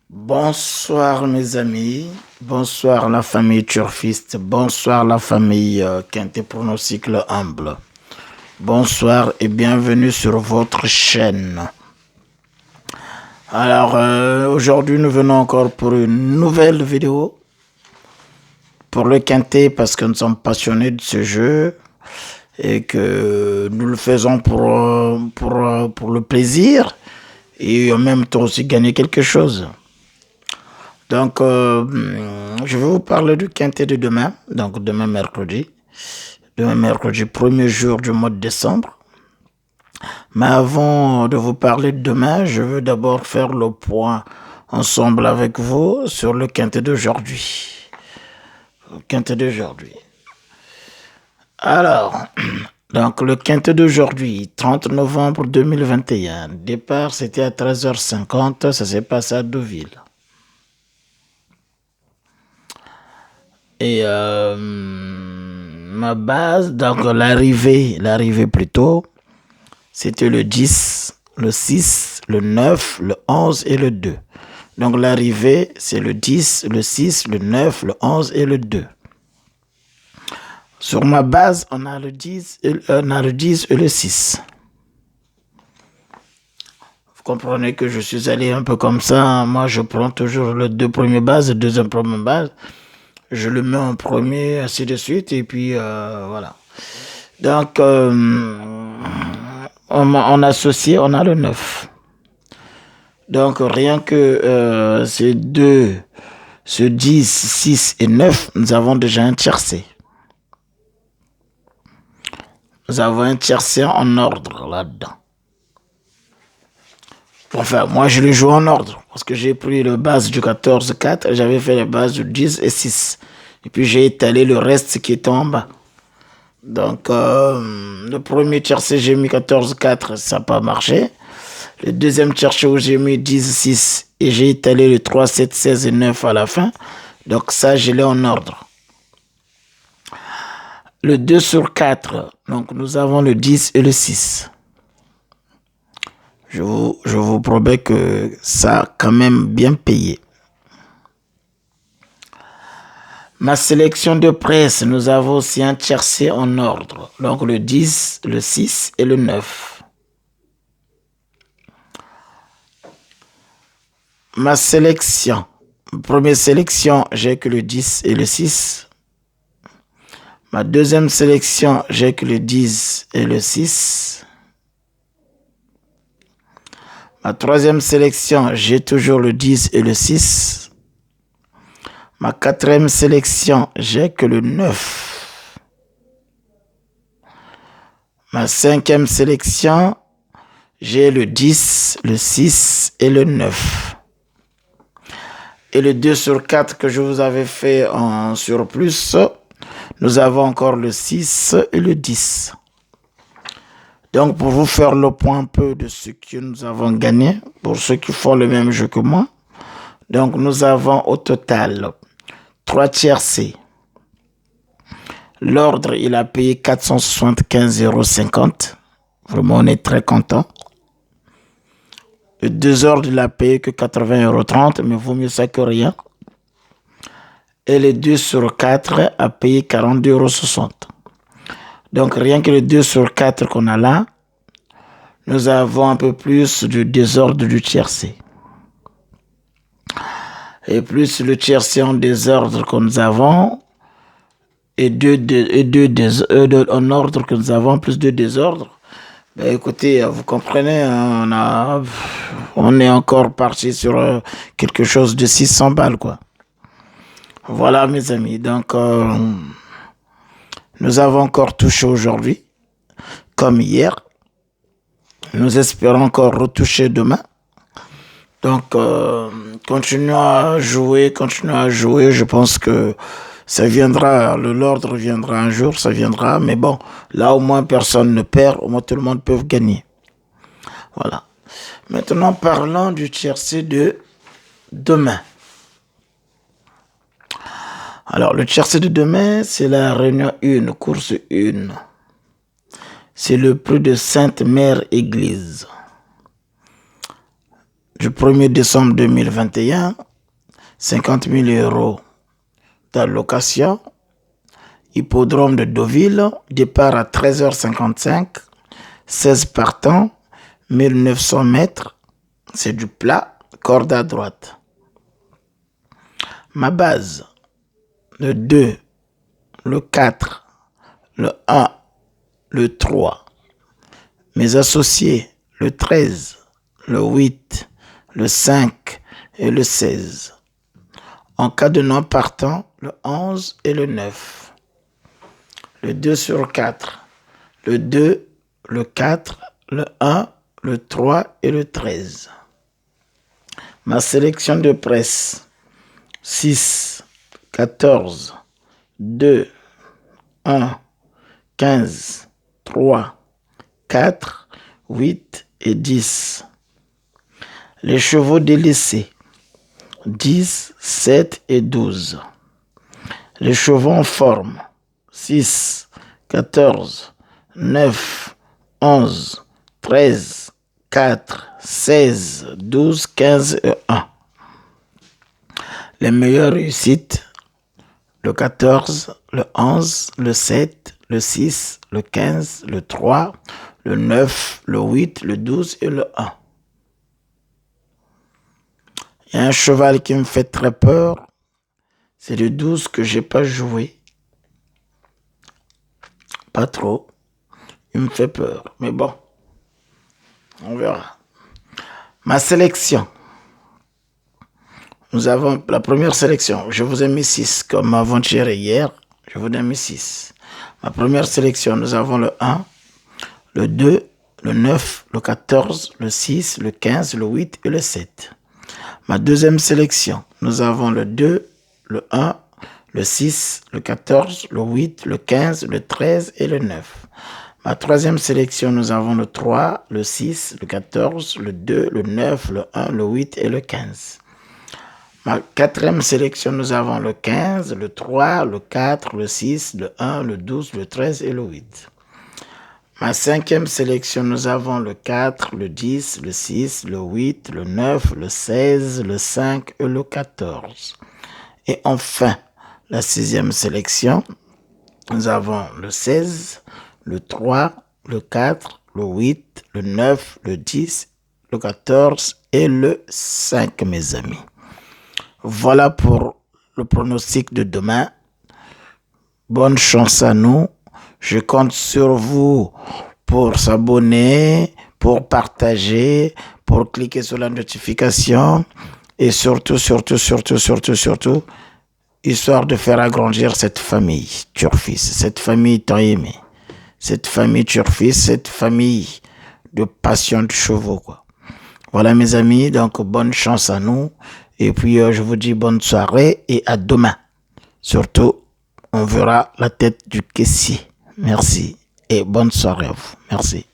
Bonsoir mes amis, bonsoir la famille turfiste, bonsoir la famille Quintet Pronocycle Humble. Bonsoir et bienvenue sur votre chaîne. Alors aujourd'hui nous venons encore pour une nouvelle vidéo pour le Quintet parce que nous sommes passionnés de ce jeu et que nous le faisons pour le plaisir et en même temps aussi gagner quelque chose. Donc, je vais vous parler du quintet de demain, donc demain mercredi. Demain mercredi, premier jour du mois de décembre. Mais avant de vous parler de demain, je veux d'abord faire le point ensemble avec vous sur le quintet d'aujourd'hui. Le quintet d'aujourd'hui. Alors, donc le quintet d'aujourd'hui, 30 novembre 2021. Départ, c'était à 13h50, ça s'est passé à Deauville. Et ma base, donc l'arrivée plutôt, c'était le 10, le 6, le 9, le 11 et le 2. Donc l'arrivée, c'est le 10, le 6, le 9, le 11 et le 2. Sur ma base, on a le 10 et le 6. Vous comprenez que je suis allé un peu comme ça. Moi, je prends toujours les deux premières bases, le deuxième première base. Je le mets en premier, ainsi de suite, et puis voilà. Donc, en associé, on a le 9. Donc, rien que ces deux, ce 10, 6 et 9, nous avons déjà un tiercé. Nous avons un tiercé en ordre là-dedans. Enfin, moi, je le joue en ordre, parce que j'ai pris le base du 14, 4, j'avais fait les bases du 10 et 6. Et puis, j'ai étalé le reste qui était en bas. Donc, le premier tiercé, j'ai mis 14, 4, ça n'a pas marché. Le deuxième tiercé où j'ai mis 10, 6 et j'ai étalé le 3, 7, 16 et 9 à la fin. Donc, ça, je l'ai en ordre. Le 2 sur 4, donc nous avons le 10 et le 6. Je vous promets que ça a quand même bien payé. Ma sélection de presse, nous avons aussi un tiercé en ordre. Donc le 10, le 6 et le 9. Ma sélection. Première sélection, j'ai que le 10 et le 6. Ma deuxième sélection, j'ai que le 10 et le 6. Ma troisième sélection, j'ai toujours le 10 et le 6. Ma quatrième sélection, j'ai que le 9. Ma cinquième sélection, j'ai le 10, le 6 et le 9. Et le 2 sur 4 que je vous avais fait en surplus, nous avons encore le 6 et le 10. Donc, pour vous faire le point un peu de ce que nous avons gagné, pour ceux qui font le même jeu que moi, donc nous avons au total 3 tiercés. L'ordre, il a payé 475,50 €. Vraiment, on est très content. Le 2 ordres, il a payé que 80,30 €, mais vaut mieux ça que rien. Et le 2 sur 4 a payé 42,60 €. Donc, rien que le 2 sur 4 qu'on a là, nous avons un peu plus du désordre du tiercé. Et plus le tiercé en désordre que nous avons, et en ordre que nous avons, plus de désordre, ben écoutez, vous comprenez, hein, on est encore parti sur quelque chose de 600 balles, quoi. Voilà, mes amis. Donc, nous avons encore touché aujourd'hui, comme hier. Nous espérons encore retoucher demain. Donc, continuons à jouer. Je pense que ça viendra, l'ordre viendra un jour, ça viendra. Mais bon, là au moins personne ne perd, au moins tout le monde peut gagner. Voilà. Maintenant, parlons du tiercé de demain. Alors, le tiercé de demain, c'est la réunion 1, course 1. C'est le prix de Sainte-Mère Église. du 1er décembre 2021, 50 000 € d'allocation. Hippodrome de Deauville, départ à 13h55, 16 partants, 1900 mètres, c'est du plat, corde à droite. Ma base, le 2, le 4, le 1, le 3. Mes associés, le 13, le 8, le 5 et le 16. En cas de non partant, le 11 et le 9. Le 2 sur 4, le 2, le 4, le 1, le 3 et le 13. Ma sélection de presse, 6, 14, 2, 1, 15, 3, 4, 8 et 10. Les chevaux délaissés, 10, 7 et 12. Les chevaux en forme, 6, 14, 9, 11, 13, 4, 16, 12, 15 et 1. Les meilleures réussites, le 14, le 11, le 7, le 6, le 15, le 3, le 9, le 8, le 12 et le 1. Il y a un cheval qui me fait très peur, c'est le 12 que j'ai pas joué. Pas trop. Il me fait peur. Mais bon, on verra. Ma sélection. Nous avons la première sélection. Je vous ai mis 6 comme avant-hier et hier. Je vous ai mis 6. Ma première sélection, nous avons le 1, le 2, le 9, le 14, le 6, le 15, le 8 et le 7. Ma deuxième sélection, nous avons le 2, le 1, le 6, le 14, le 8, le 15, le 13 et le 9. Ma troisième sélection, nous avons le 3, le 6, le 14, le 2, le 9, le 1, le 8 et le 15. Ma quatrième sélection, nous avons le 15, le 3, le 4, le 6, le 1, le 12, le 13 et le 8. Ma cinquième sélection, nous avons le 4, le 10, le 6, le 8, le 9, le 16, le 5 et le 14. Et enfin, la sixième sélection, nous avons le 16, le 3, le 4, le 8, le 9, le 10, le 14 et le 5, mes amis. Voilà pour le pronostic de demain. Bonne chance à nous. Je compte sur vous pour s'abonner, pour partager, pour cliquer sur la notification et surtout, histoire de faire agrandir cette famille Turfis, cette famille tant aimée, cette famille Turfis, cette famille de passion de chevaux, quoi. Voilà mes amis, donc bonne chance à nous et puis je vous dis bonne soirée et à demain. Surtout, on verra la tête du caissier. Merci et bonne soirée à vous. Merci.